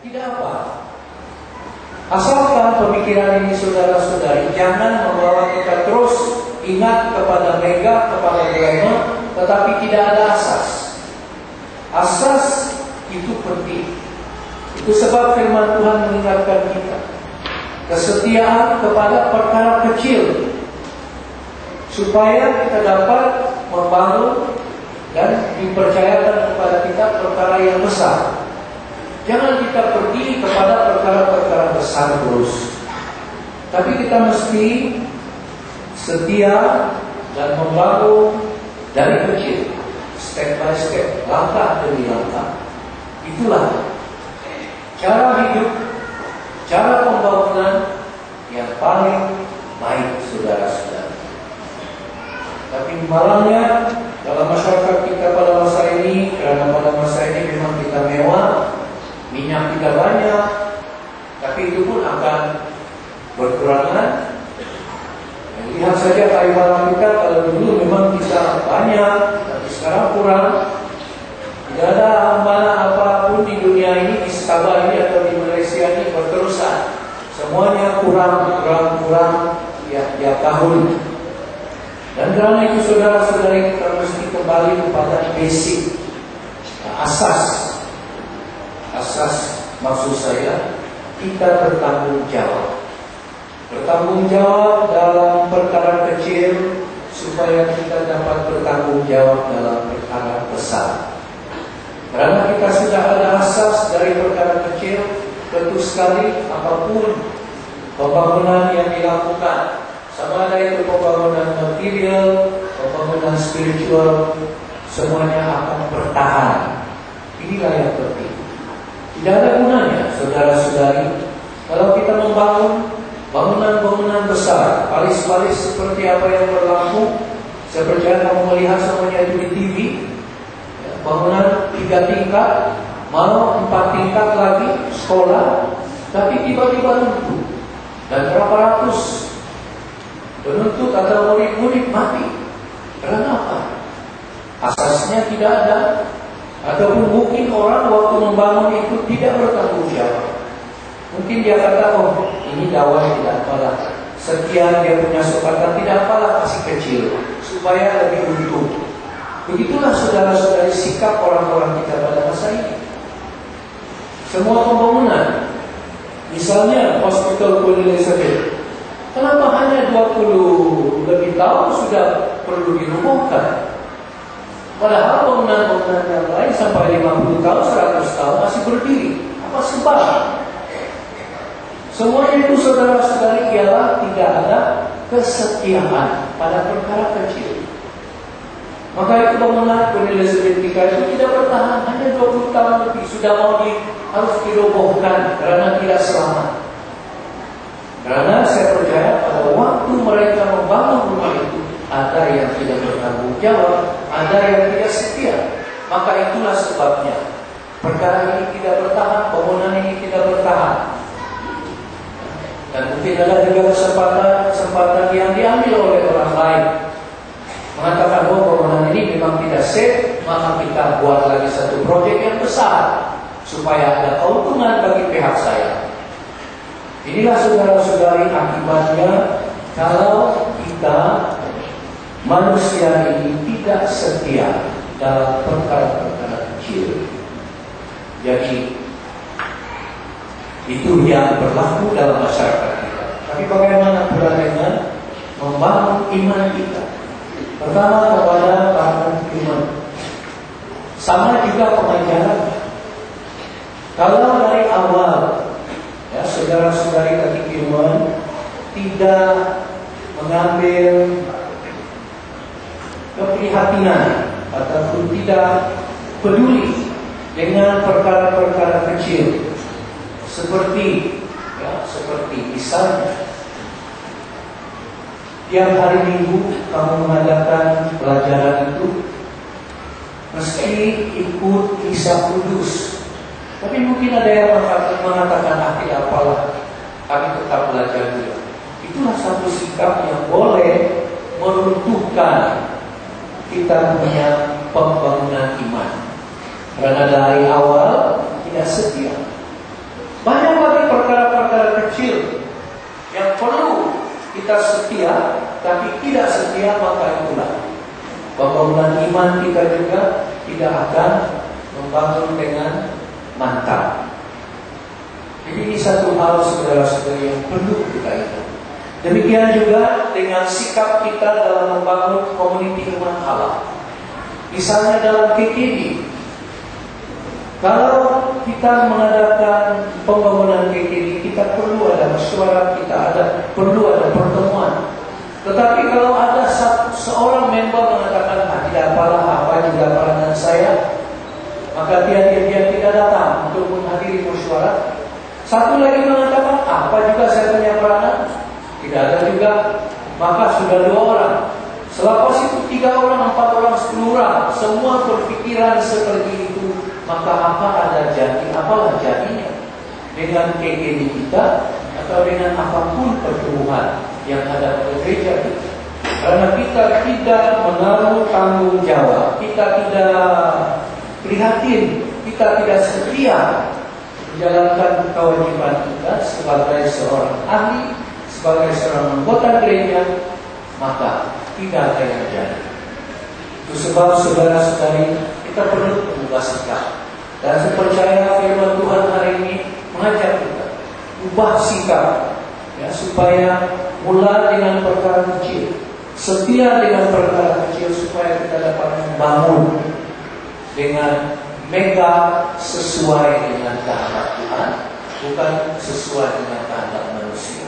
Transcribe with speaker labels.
Speaker 1: Tidak apa. Asalkan pemikiran ini saudara-saudari jangan membawa kita terus ingat kepada mega, kepada glamour, tetapi tidak ada asas. Asas itu penting. Itu sebab firman Tuhan mengingatkan kita. Kesetiaan kepada perkara kecil, supaya kita dapat membangun dan dipercayakan kepada kita perkara yang besar. Jangan kita pergi kepada perkara-perkara besar terus, tapi kita mesti setia dan membangun dari kecil, step by step, langkah demi langkah. Itulah cara hidup, cara pembangunan yang paling baik, saudara-saudara. Tapi malangnya dalam masyarakat kita pada masa ini, karena pada masa ini memang kita mewah, minyak kita banyak, tapi itu pun akan berkurangan. Lihat saja kayu malam kita, kalau dulu memang kita banyak, tapi sekarang kurang. Tidak ada mana apapun di dunia ini, di Sabah ini atau di Malaysia ini berterusan. Semuanya kurang ya tahun. Dan karena itu saudara-saudari, kita mesti kembali kepada basic, asas maksud saya, kita bertanggung jawab. Bertanggung jawab dalam perkara kecil, supaya kita dapat bertanggung jawab dalam perkara besar. Karena kita sudah ada asas dari perkara kecil, tentu sekali apapun pembangunan yang dilakukan, sama ada itu pembangunan material, pembangunan spiritual, semuanya akan bertahan. Inilah yang penting. Tidak ada gunanya, saudara-saudari, kalau kita membangun bangunan-bangunan besar, palis-palis seperti apa yang berlaku. Saya percaya kamu melihat semuanya itu di TV. Bangunan 3 tingkat, mau 4 tingkat lagi sekolah, tapi tiba-tiba runtuh. Dan berapa ratus penuntut atau murid-murid mati. Karena apa? Asasnya tidak ada. Ataupun mungkin orang waktu membangun itu tidak bertanggung jawab. Mungkin dia kata, oh ini dakwah tidak apalah, sekian dia punya sukatan, tidak apalah, kasih kecil supaya lebih untung. Begitulah saudara-saudari sikap orang-orang kita pada masa ini. Semua pembangunan, misalnya Hospital Queen Elizabeth, kenapa hanya 20 lebih tahun sudah perlu dirobohkan? Padahal bangunan-bangunan yang lain sampai 50 tahun, 100 tahun masih berdiri. Apa sebab? Semuanya itu saudara-saudari ialah tidak ada kesetiaan pada perkara kecil. Maka itu bangunan Queen Elizabeth III itu tidak bertahan, hanya 20 tahun lebih sudah harus dirobohkan karena tidak selamat. Karena saya percaya pada waktu mereka membangun rumah itu, ada yang tidak bertanggung jawab, ada yang tidak setia. Maka itulah sebabnya perkara ini tidak bertahan, bangunan ini tidak bertahan. Dan mungkin ada juga kesempatan yang diambil oleh orang lain, mengatakan bahwa bangunan ini memang tidak safe, maka kita buat lagi satu proyek yang besar supaya ada keuntungan bagi pihak saya. Inilah saudara-saudari akibatnya kalau kita manusia ini tidak setia dalam perkara-perkara kecil. Jadi itu yang berlaku dalam masyarakat kita. Tapi bagaimana pula dengan membangun iman kita? Pertama kepada para iman. Sama juga pengajaran. Kalau dari awal, ya saudara-saudari tadi iman tidak mengambil keprihatinan ataupun tidak peduli dengan perkara-perkara kecil, seperti misalnya tiap hari Minggu kamu mengadakan pelajaran itu mesti ikut kisah kudus. Tapi mungkin ada yang mengatakan tidak apalah, kami tetap belajar juga. Itulah satu sikap yang boleh meruntuhkan kita punya pembangunan iman. Karena dari awal tidak setia. Banyak lagi perkara-perkara kecil yang perlu kita setia, tapi tidak setia maka itulah pembangunan iman kita juga tidak akan membangun dengan mantap. Jadi ini satu hal saudara-saudari yang perlu kita ingat. Demikian juga dengan sikap kita dalam membangun komuniti iman Allah. Misalnya dalam KKD, kalau kita mengadakan pembangunan KKD, kita perlu ada mesyuarat, perlu ada pertemuan. Tetapi kalau ada seorang member mengatakan, tidak apalah, apa juga peranan saya, maka dia tidak datang untuk menghadiri mesyuarat. Satu lagi mengatakan, apa juga saya punya peranan, tidak ada juga, maka sudah 2 orang. Selepas itu 3 orang, 4 orang, 10 orang, semua berpikiran seperti itu. Maka apalah jadinya dengan KKD kita atau dengan apapun pertumbuhan yang ada pada gereja kita. Karena kita tidak menaruh tanggung jawab, kita tidak prihatin, kita tidak setia menjalankan kewajiban kita sebagai seorang ahli, sebagai seorang anggota gereja, maka tidak ada yang jadi. Itu sebab saudara-saudari, kita perlu mengubah sikap. Dan saya percaya firman Tuhan hari ini mengajak kita ubah sikap, ya, supaya mula dengan perkara kecil, setia dengan perkara kecil, supaya kita dapat membangun dengan mega sesuai dengan kehendak Tuhan, bukan sesuai dengan kehendak manusia.